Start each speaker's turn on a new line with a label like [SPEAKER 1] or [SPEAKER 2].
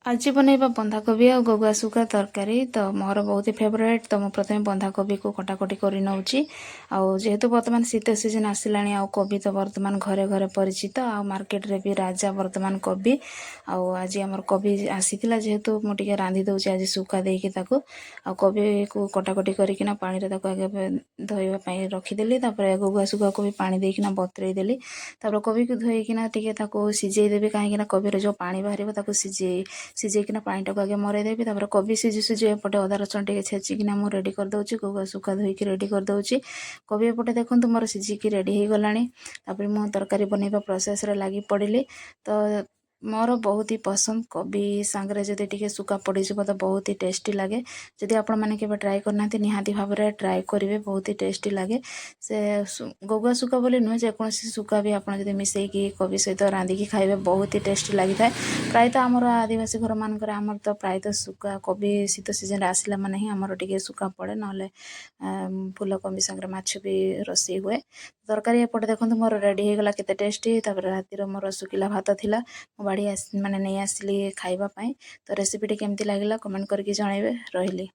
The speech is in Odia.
[SPEAKER 1] ଆଜି ବନେଇବା ବନ୍ଧାକୋବି ଆଉ ଗୋଗୁଆ ଶୁଖୁଆ ତରକାରୀ। ତ ମୋର ବହୁତ ଫେଭରାଇଟ୍। ତ ମୁଁ ପ୍ରଥମେ ବନ୍ଧାକୋବିକୁ କଟାକଟି କରି ନେଉଛି। ଆଉ ଯେହେତୁ ବର୍ତ୍ତମାନ ଶୀତ ସିଜନ୍ ଆସିଲାଣି, ଆଉ କୋବି ତ ବର୍ତ୍ତମାନ ଘରେ ଘରେ ପରିଚିତ, ଆଉ ମାର୍କେଟରେ ବି ରାଜା ବର୍ତ୍ତମାନ କୋବି। ଆଉ ଆଜି ଆମର କୋବି ଆସିଥିଲା, ଯେହେତୁ ମୁଁ ଟିକେ ରାନ୍ଧି ଦେଉଛି ଆଜି ଶୁଖୁଆ ଦେଇକି ତାକୁ। ଆଉ କୋବିକୁ କଟାକଟି କରିକିନା ପାଣିରେ ତାକୁ ଆଗେ ଧୋଇବା ପାଇଁ ରଖିଦେଲି। ତାପରେ ଗୋଗୁଆ ଶୁଖୁଆକୁ ବି ପାଣି ଦେଇକିନା ବତୁରେଇ ଦେଲି। ତାପରେ କୋବିକୁ ଧୋଇକିନା ଟିକେ ତାକୁ ସିଝେଇ ଦେବି, କାହିଁକିନା କୋବିରେ ଯେଉଁ ପାଣି ବାହାରିବ ତାକୁ ସିଝେଇକିନା ପାଣିଟାକୁ ଆଗେ ମରେଇ ଦେବି। ତାପରେ କୋବି ସିଝୁ ଏପଟେ ଅଦା ରସୁଣ ଟିକେ ଛେଚିକିନା ମୁଁ ରେଡ଼ି କରିଦେଉଛି। ଗୋଗୁଆ ଶୁଖୁଆ ଧୋଇକି ରେଡ଼ି କରିଦେଉଛି। କୋବି ଏପଟେ ଦେଖନ୍ତୁ ମୋର ସିଝିକି ରେଡ଼ି ହେଇଗଲାଣି। ତାପରେ ମୁଁ ତରକାରୀ ବନେଇବା ପ୍ରୋସେସ୍ରେ ଲାଗି ପଡ଼ିଲି। ତ ମୋର ବହୁତ ହି ପସନ୍ଦ କୋବି ସାଙ୍ଗରେ ଯଦି ଟିକେ ଶୁଖୁଆ ପଡ଼ିଯିବ ତ ବହୁତ ହି ଟେଷ୍ଟି ଲାଗେ। ଯଦି ଆପଣମାନେ କେବେ ଟ୍ରାଏ କରିନାହାନ୍ତି ନିହାତି ଭାବରେ ଟ୍ରାଏ କରିବେ, ବହୁତ ହି ଟେଷ୍ଟି ଲାଗେ। ସେ ଗୋଗୁଆ ଶୁଖୁଆ ବୋଲି ନୁହେଁ, ଯେକୌଣସି ଶୁଖୁଆ ବି ଆପଣ ଯଦି ମିଶାଇକି କୋବି ସହିତ ରାନ୍ଧିକି ଖାଇବେ ବହୁତ ହି ଟେଷ୍ଟି ଲାଗିଥାଏ। ପ୍ରାୟତଃ ଆମର ଆଦିବାସୀ ଘରମାନଙ୍କରେ ଆମର ତ ପ୍ରାୟତଃ ଶୁଖୁଆ କୋବି ଶୀତ ସିଜନରେ ଆସିଲା ମାନେ ହିଁ ଆମର ଟିକେ ଶୁଖୁଆ ପଡ଼େ, ନହେଲେ ଫୁଲକୋବି ସାଙ୍ଗରେ ମାଛ ବି ରୋଷେଇ ହୁଏ। ତରକାରୀ ଏପଟେ ଦେଖନ୍ତୁ ମୋର ରେଡ଼ି ହେଇଗଲା, କେତେ ଟେଷ୍ଟି। ତାପରେ ରାତିର ମୋର ଶୁଖିଲା ଭାତ ଥିଲା, ମୁଁ ନେଇ ଆସିଲି ଖାଇବା ପାଇଁ। ତ ରେସିପିଟି କେମିତି ଲାଗିଲା କମେଣ୍ଟ କରିକି ଜଣାଇବେ। ରହିଲି।